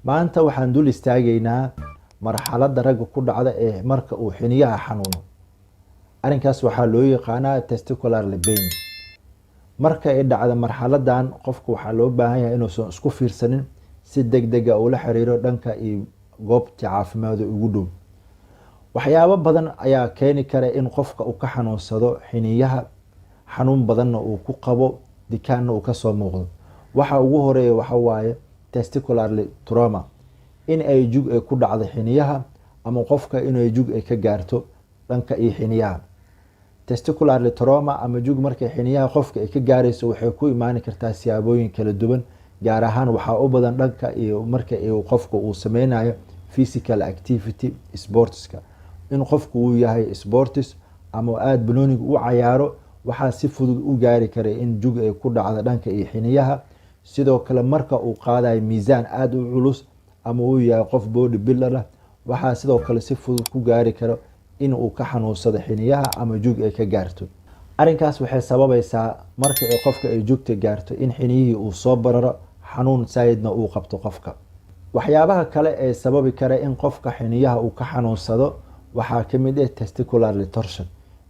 maanta waxaan dul istaagaynaa marxaladda ragga ku dhacda ee marka uu xiniyaha xanuuno. arrinkaas waxaa loo yaqaanaa testicular pain. marka ay dhacdo marxaladan qofku waxaa loo baahan yahay inuusan isku fiirsanin, si degdega ula xiriiro dhanka iyo goobta caafimaad ugu dhow. waxyaabo badan ayaa keeni kara in qofka uu ka xanuunsado xiniyaha, xanuun badanna uu ku qabo, dikaanna uu kasoo muuqdo. waxa ugu horeeya waxa waaye testicular trauma, in ay jug ay ku dhacdo xiniyaha ama qofka inay jug ay ka gaarto dhanka iyo xiniyaha. testicular trauma ama jug markay xiniyaha qofka ay ka gaarayso waxay ku imaan kartaa siyaabooyin kala duwan, gaar ahaan waxaa u badan dhanka iyo marka qofka uu sameynayo physical activity sportska. in qofku uu yahay sports ama aada banooniga u cayaaro, waxaa si fudud u gaari kara in jug ay ku dhacdo dhanka iyo xiniyaha. sidoo kale marka uu qaadayo miisaan aada u culus ama uu yahay qof body builder ah, waxaa sidoo kale si fudud ku gaari karo in uu ka xanuunsado xiniyaha ama jug ay ka gaarto. arrinkaas waxay sababaysaa marka ay qofka ay jugta gaarto in xiniyihii uu soo bararo, xanuun saayidna uu qabto qofka. waxyaabaha kale ee sababi kara in qofka xiniyaha uu ka xanuunsado waxaa kamid ah testicular torsion,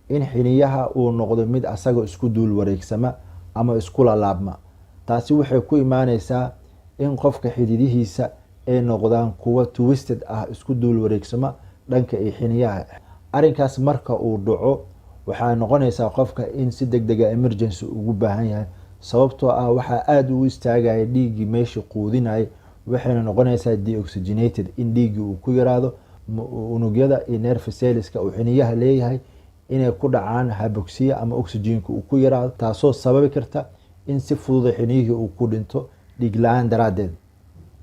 in xiniyaha uu noqdo mid asaga isku duul wareegsama ama isku laalaabma. taasi waxay ku imaaneysaa in qofka xididihiisa ay noqdaan kuwa twisted ah, isku duul wareegsama dhanka iyo xiniyaha. arrinkaas marka uu dhaco waxaa noqonaysaa qofka in si degdega emergency ugu baahan yahay, sababtoo ah waxaa aada u istaagaya dhiiggii meesha quudinaya, waxayna noqonaysaa deoxygenated, in dhiiggii uu ku yaraado. unugyada iyo nerve cellska uu xiniyaha leeyahay inay ku dhacaan hypoxia ama oxygenka uu ku yaraado, taasoo sababi karta in si fududa xiniyihii uu ku dhinto dhiig la-aan daraadeed.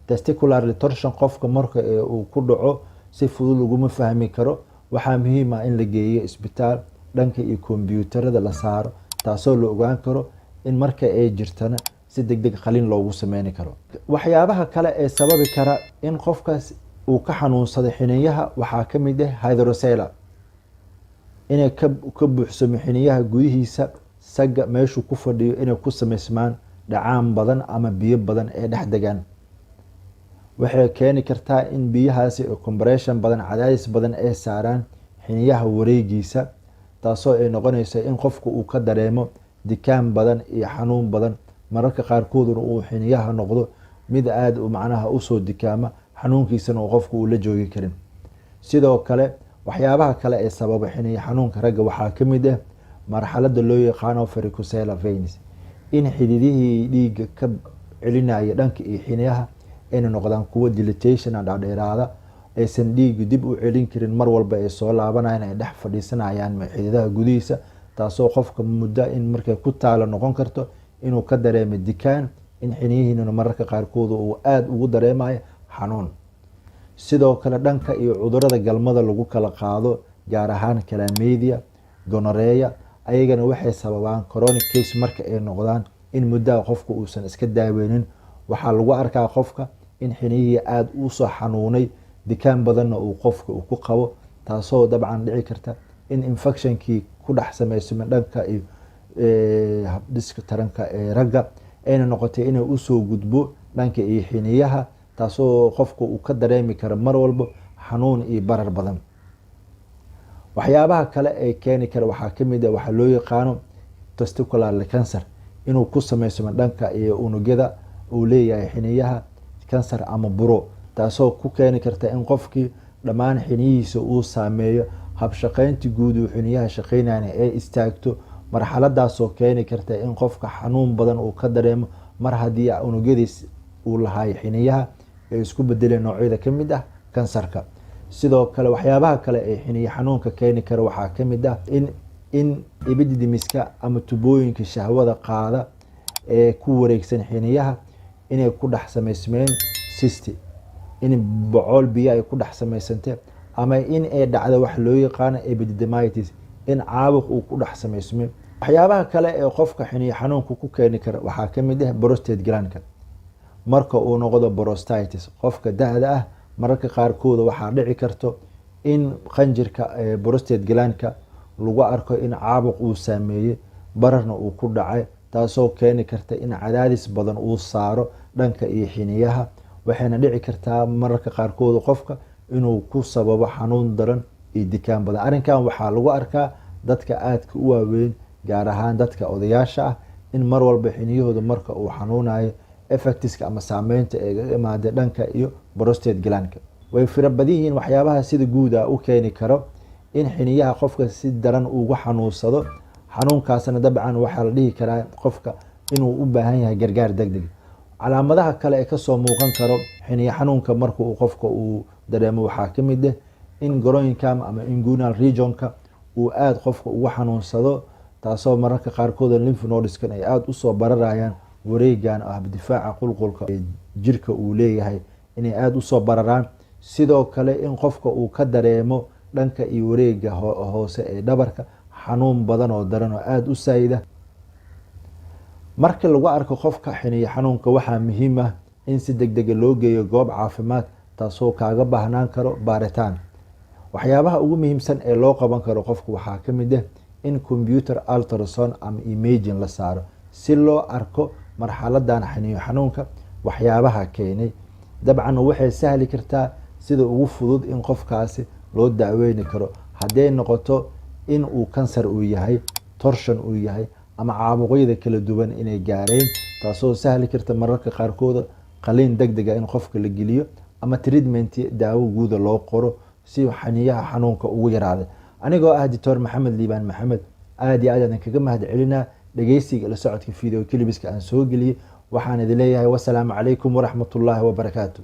testicular torsion qofka marka uu ku dhaco si fudud laguma fahmi karo. waxaa muhiim ah in la geeyo isbitaal, dhanka iyo kombyuutarada la saaro, taasoo la ogaan karo in marka ay jirtana si degdeg qalin loogu sameyni karo. waxyaabaha kale ee sababi kara in qofkaas uu ka xanuunsado xiniyaha waxaa kamid ah hydrocele, inay ka buuxsamo xiniyaha gudihiisa, saga meeshuu ku fadhiyo inay ku sameysmaan dhacaan badan ama biyo badan ee dhex degaan. waxay keeni kartaa in biyahaasi compression badan, cadaadis badan ay saaraan xiniyaha wareegiisa, taasoo ay noqonaysa in qofku uu ka dareemo dikaan badan iyo xanuun badan. mararka qaarkooduna uu xiniyaha noqdo mid aada macnaha usoo dikaama, xanuunkiisana uu qofku uu la joogi karin. sidoo kale waxyaabaha kale ee sababa xiniya xanuunka ragga waxaa kamid ah marxalada loo yaqaano varicocele veins, in xididihii dhiigga ka celinaya dhanka iyo xiniyaha ayna noqdaan kuwo dilatation dhadheeraada, aysan dhiigga dib u celin karin, mar walba ay soo laabanayaan, ay dhex fadhiisanayaan xididaha gudihiisa, taasoo qofka muddo in markay ku taalo noqon karto inuu ka dareemo dikaan, in xiniyihiina mararka qaarkood uu aada ugu dareemayo xanuun. sidoo kale dhanka iyo cudurada galmada lagu kala qaado, gaar ahaan chlamydia, gonorrhea, ayagana waxay sababaan chronic case marka ay noqdaan in muddaha qofka uusan iska daaweynin. waxaa lagu arkaa qofka in xiniyihii aada usoo xanuunay, dikaan badanna uu qofka ku qabo, taasoo dabcan dhici karta in infectionkii ku dhex sameysma dhanka iyo habdhiska taranka ee ragga ayna noqotay inay usoo gudbo dhanka iyo xiniyaha, taasoo qofka uu ka dareemi karo mar walba xanuun iyo barar badan. waxyaabaha kale ee keeni kara waxaa kamid ah waxaa loo yaqaano testicular cancer, inuu ku sameysmo dhanka iyo unugyada uu leeyahay xiniyaha kansar ama buro, taasoo ku keeni karta in qofkii dhammaan xiniyihiisa uu saameeyo, habshaqeyntii guud uu xiniyaha shaqeynayna ay istaagto. marxaladaasoo keeni karta in qofka xanuun badan uu ka dareemo mar haddii unugyadiis uu lahaay xiniyaha ay isku bedeleen noocyada kamid ah kansarka. sidoo kale waxyaabaha kale ee xiniya xanuunka keeni kara waxaa kamid ah in epididymiska ama tubooyinka shahwada qaada ee ku wareegsan xiniyaha inay ku dhex sameysmeen cyst, in bocool biyo ay ku dhex sameysantay, ama in ay dhacdo wax loo yaqaano epididymitis, in caabuq uu ku dhex sameysmay. waxyaabaha kale ee qofka xiniya xanuunka ku keeni kara waxaa kamid ah prostate glandka, marka uu noqdo prostatitis. qofka da-da ah mararka qaarkooda waxaa dhici karto in qanjirka prostate glandka lagu arko in caabuq uu saameeyey, bararna uu ku dhacay, taasoo keeni karta in cadaadis badan uu saaro dhanka iyo xiniyaha. waxayna dhici kartaa mararka qaarkood qofka inuu ku sababo xanuun daran iyo dikaan badan. Arrinkan waxaa lagu arkaa dadka aadka u waaweyn, gaar ahaan dadka odayaasha ah, in mar walba xiniyahooda marka uu xanuunayo effectiska ama saameynta ee imaada dhanka iyo prostate glandka way fira badan yihiin. waxyaabaha sida guuda u keeni karo in xiniyaha qofka si daran ugu xanuunsado. xanuunkaasna dabcan waxaa la dhihi karaa qofka inuu u baahan yahay gargaar degdeg. calaamadaha kale ee kasoo muuqan karo xiniya xanuunka marka uu qofka uu dareemo waxaa ka mid ah in groinka ama inguinal regionka uu aad qofka ugu xanuunsado, taasoo mararka qaarkood lymph nodeskan ay aad usoo bararayaan wareegan ah difaaca qulqulka ee jirka uu leeyahay inay aad usoo bararaan. sidoo kale in qofka uu ka dareemo dhanka iyo wareega hoose ee dhabarka xanuun badan oo daran oo aad u saayida. marka lagu arko qofka xiniya xanuunka waxaa muhiim ah in si degdeg loo geeyo goob caafimaad, taasoo kaaga baahnaan karo baaritaan. waxyaabaha ugu muhiimsan ee loo qaban karo qofku waxaa ka mid ah in computer ultrasound ama imaging la saaro si loo arko marxaladan xiniyo xanuunka waxyaabaha keenay. dabcan waxay sahli kartaa sida ugu fudud in qofkaasi loo daaweyn karo hadday noqoto in uu kansar uu yahay, torsion uu yahay, ama caabuqyada kala duwan inay gaareen, taasoo sahli karta mararka qaarkood qaliin degdeg ah in qofka la geliyo ama treatment daawo guuda loo qoro si xiniyaha xanuunka ugu yaraado. anigoo ah Dr. Maxamed Liibaan Maxamed, aad iyo aad aan kaga mahad celinaa dhageysiga la socodka video clipska aan soo geliyay. waxaan idin leeyahay wassalaamu calaykum waraxmatullaahi wabarakaatu.